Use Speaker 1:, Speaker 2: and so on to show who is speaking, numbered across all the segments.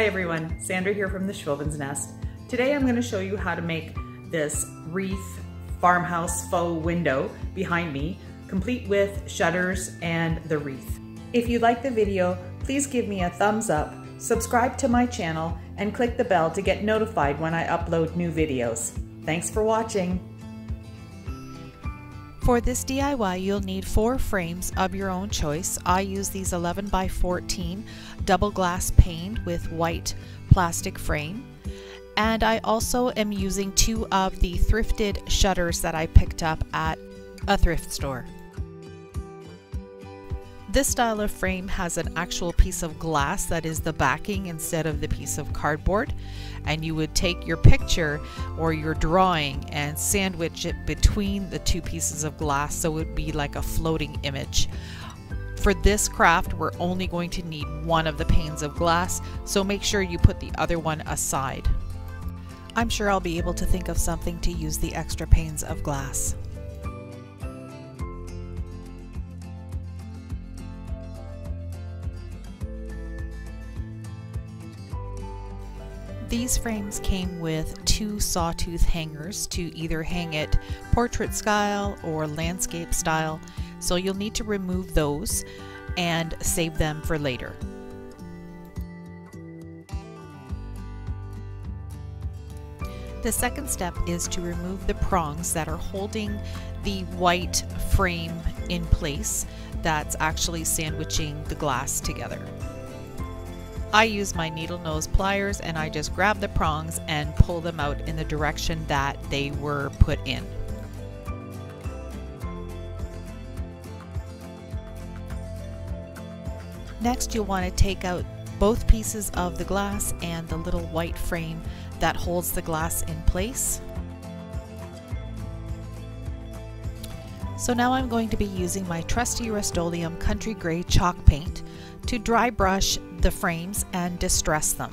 Speaker 1: everyone, Sandra here from the Schwoven's Nest. Today I'm going to show you how to make this Wreath farmhouse faux window behind me, complete with shutters and the wreath. If you like the video, please give me a thumbs up, subscribe to my channel, and click the bell to get notified when I upload new videos. Thanks for watching.
Speaker 2: For this DIY, you'll need 4 frames of your own choice. I use these 11 by 14 double glass pane with white plastic frame. And I also am using 2 of the thrifted shutters that I picked up at a thrift store. This style of frame has an actual piece of glass that is the backing instead of the piece of cardboard, and you would take your picture or your drawing and sandwich it between the 2 pieces of glass so it would be like a floating image. For this craft, we're only going to need 1 of the panes of glass, so make sure you put the other one aside. I'm sure I'll be able to think of something to use the extra panes of glass. These frames came with 2 sawtooth hangers to either hang it portrait style or landscape style, so you'll need to remove those and save them for later. The second step is to remove the prongs that are holding the white frame in place that's actually sandwiching the glass together. I use my needle nose pliers and I just grab the prongs and pull them out in the direction that they were put in. Next, you'll want to take out both pieces of the glass and the little white frame that holds the glass in place. So now I'm going to be using my trusty Rust-Oleum Country Grey chalk paint to dry brush the frames and distress them.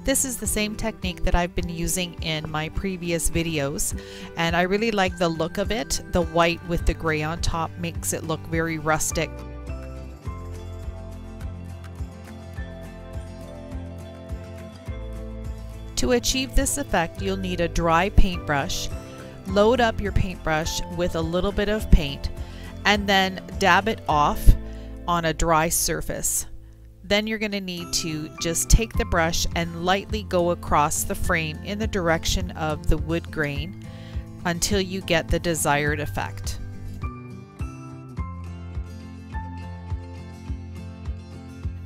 Speaker 2: This is the same technique that I've been using in my previous videos, and I really like the look of it. The white with the gray on top makes it look very rustic. To achieve this effect, you'll need a dry paintbrush. Load up your paintbrush with a little bit of paint and then dab it off on a dry surface. Then you're going to need to just take the brush and lightly go across the frame in the direction of the wood grain until you get the desired effect.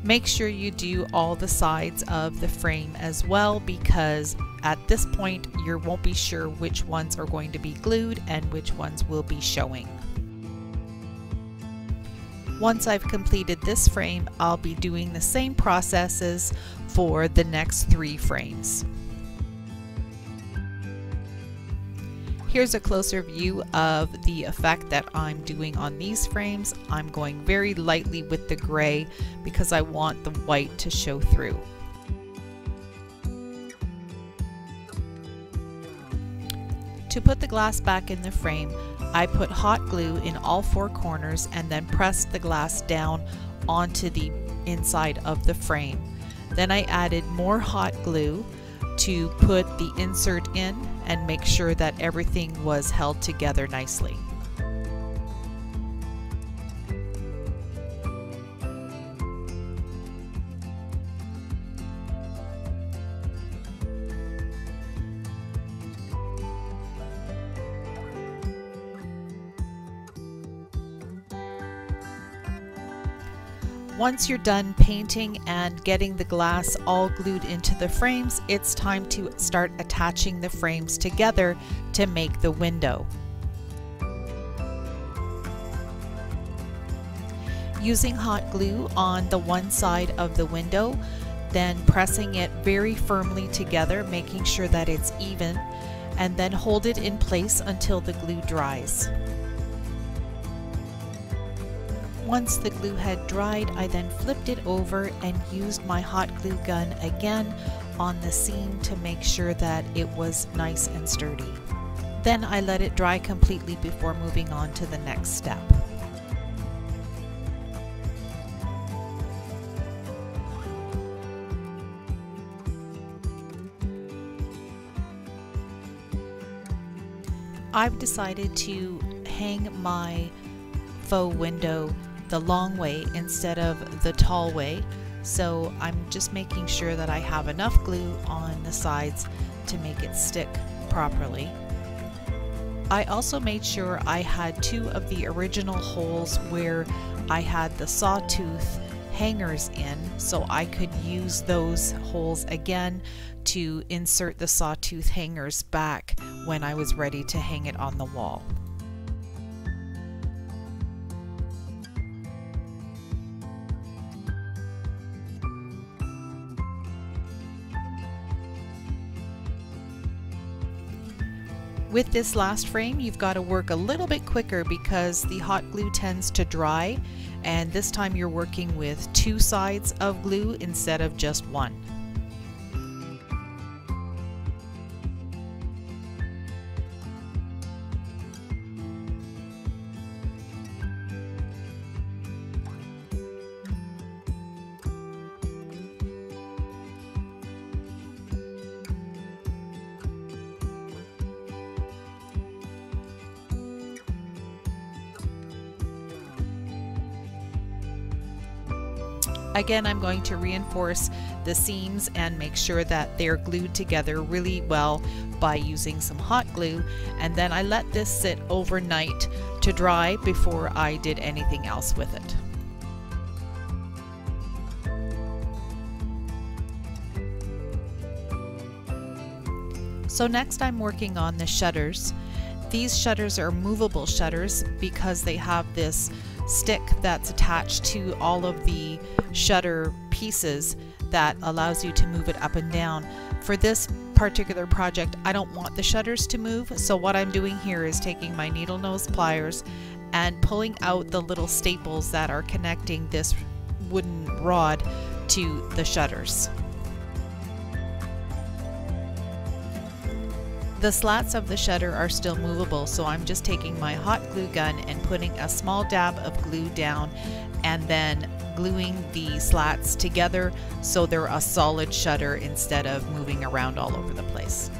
Speaker 2: Make sure you do all the sides of the frame as well, because at this point you won't be sure which ones are going to be glued and which ones will be showing. Once I've completed this frame, I'll be doing the same processes for the next 3 frames. Here's a closer view of the effect that I'm doing on these frames. I'm going very lightly with the gray because I want the white to show through. To put the glass back in the frame, I put hot glue in all 4 corners and then pressed the glass down onto the inside of the frame. Then I added more hot glue to put the insert in and make sure that everything was held together nicely. Once you're done painting and getting the glass all glued into the frames, it's time to start attaching the frames together to make the window. Using hot glue on the one side of the window, then pressing it very firmly together, making sure that it's even, and then hold it in place until the glue dries. Once the glue had dried, I then flipped it over and used my hot glue gun again on the seam to make sure that it was nice and sturdy. Then I let it dry completely before moving on to the next step. I've decided to hang my faux window the long way instead of the tall way, so I'm just making sure that I have enough glue on the sides to make it stick properly. I also made sure I had two of the original holes where I had the sawtooth hangers in, so I could use those holes again to insert the sawtooth hangers back when I was ready to hang it on the wall. With this last frame, you've got to work a little bit quicker because the hot glue tends to dry, and this time you're working with two sides of glue instead of just one. Again, I'm going to reinforce the seams and make sure that they're glued together really well by using some hot glue, and then I let this sit overnight to dry before I did anything else with it. So next I'm working on the shutters. These shutters are movable shutters because they have this stick that's attached to all of the shutter pieces that allows you to move it up and down. For this particular project, I don't want the shutters to move, so what I'm doing here is taking my needle nose pliers and pulling out the little staples that are connecting this wooden rod to the shutters. The slats of the shutter are still movable, so I'm just taking my hot glue gun and putting a small dab of glue down and then gluing the slats together so they're a solid shutter instead of moving around all over the place.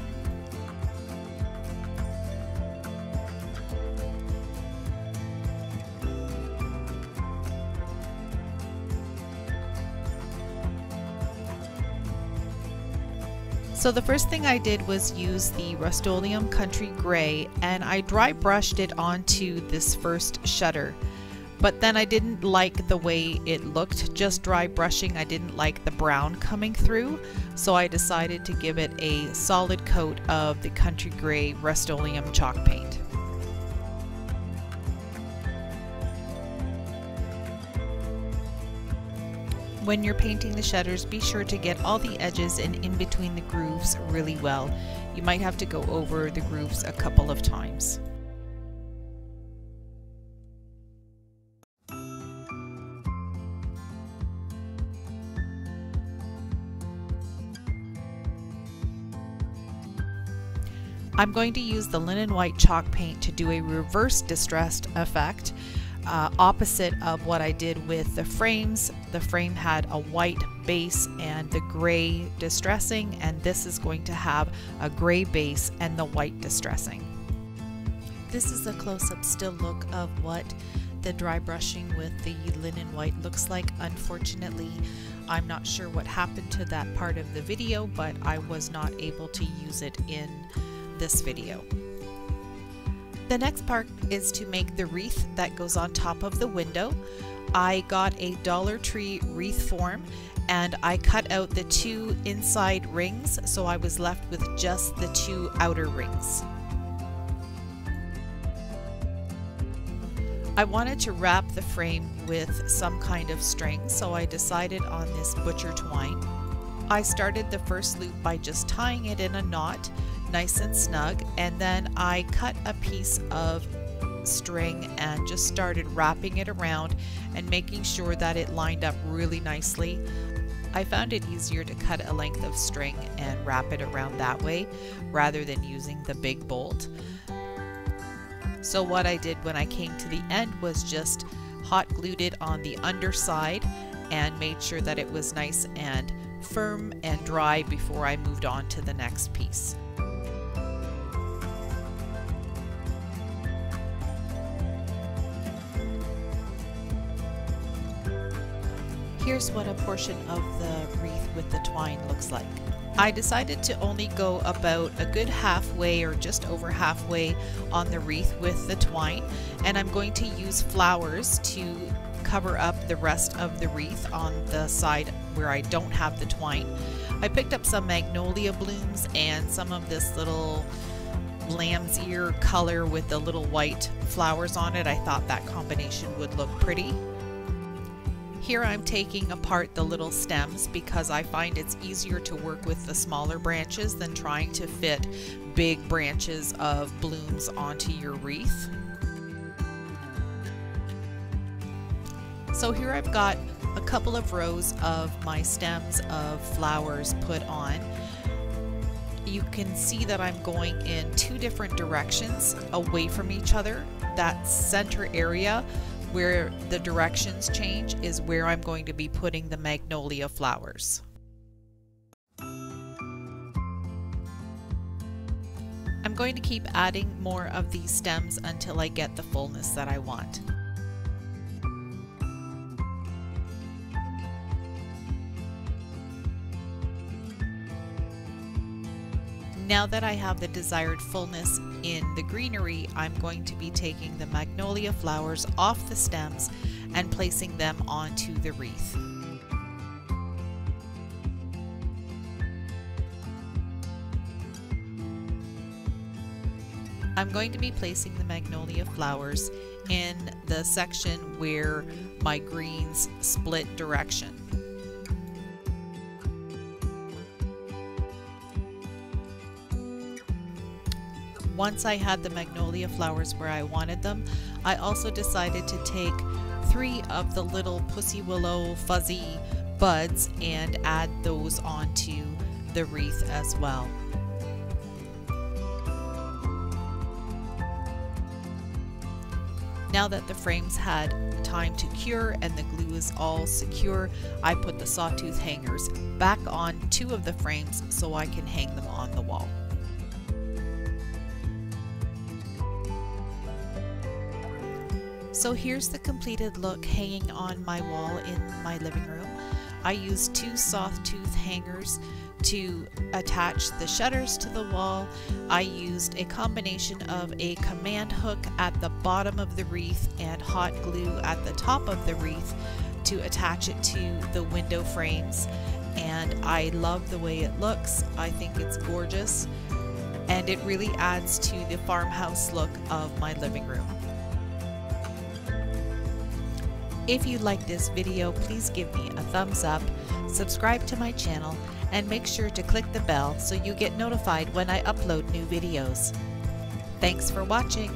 Speaker 2: So the first thing I did was use the Rust-Oleum Country Gray, and I dry brushed it onto this first shutter. But then I didn't like the way it looked just dry brushing. I didn't like the brown coming through, so I decided to give it a solid coat of the Country Gray Rust-Oleum chalk paint. When you're painting the shutters, be sure to get all the edges and in between the grooves really well. You might have to go over the grooves a couple of times. I'm going to use the linen white chalk paint to do a reverse distressed effect. Opposite of what I did with the frames. The frame had a white base and the gray distressing, and this is going to have a gray base and the white distressing. This is a close-up still look of what the dry brushing with the linen white looks like. Unfortunately, I'm not sure what happened to that part of the video, but I was not able to use it in this video. The next part is to make the wreath that goes on top of the window. I got a Dollar Tree wreath form and I cut out the two inside rings, so I was left with just the two outer rings. I wanted to wrap the frame with some kind of string, so I decided on this butcher twine. I started the first loop by just tying it in a knot nice and snug, and then I cut a piece of string and just started wrapping it around and making sure that it lined up really nicely. I found it easier to cut a length of string and wrap it around that way rather than using the big bolt. So what I did when I came to the end was just hot glued it on the underside and made sure that it was nice and firm and dry before I moved on to the next piece. Here's what a portion of the wreath with the twine looks like. I decided to only go about a good halfway or just over halfway on the wreath with the twine, and I'm going to use flowers to cover up the rest of the wreath on the side where I don't have the twine. I picked up some magnolia blooms and some of this little lamb's ear color with the little white flowers on it. I thought that combination would look pretty. Here I'm taking apart the little stems because I find it's easier to work with the smaller branches than trying to fit big branches of blooms onto your wreath. So here I've got a couple of rows of my stems of flowers put on. You can see that I'm going in two different directions away from each other. That center area where the directions change is where I'm going to be putting the magnolia flowers. I'm going to keep adding more of these stems until I get the fullness that I want. Now that I have the desired fullness in the greenery, I'm going to be taking the magnolia flowers off the stems and placing them onto the wreath. I'm going to be placing the magnolia flowers in the section where my greens split direction. Once I had the magnolia flowers where I wanted them, I also decided to take 3 of the little pussy willow fuzzy buds and add those onto the wreath as well. Now that the frames had time to cure and the glue is all secure, I put the sawtooth hangers back on 2 of the frames so I can hang them on the wall. So here's the completed look hanging on my wall in my living room. I used 2 sawtooth hangers to attach the shutters to the wall. I used a combination of a command hook at the bottom of the wreath and hot glue at the top of the wreath to attach it to the window frames, and I love the way it looks. I think it's gorgeous and it really adds to the farmhouse look of my living room. If you like this video, please give me a thumbs up, subscribe to my channel, and make sure to click the bell so you get notified when I upload new videos. Thanks for watching.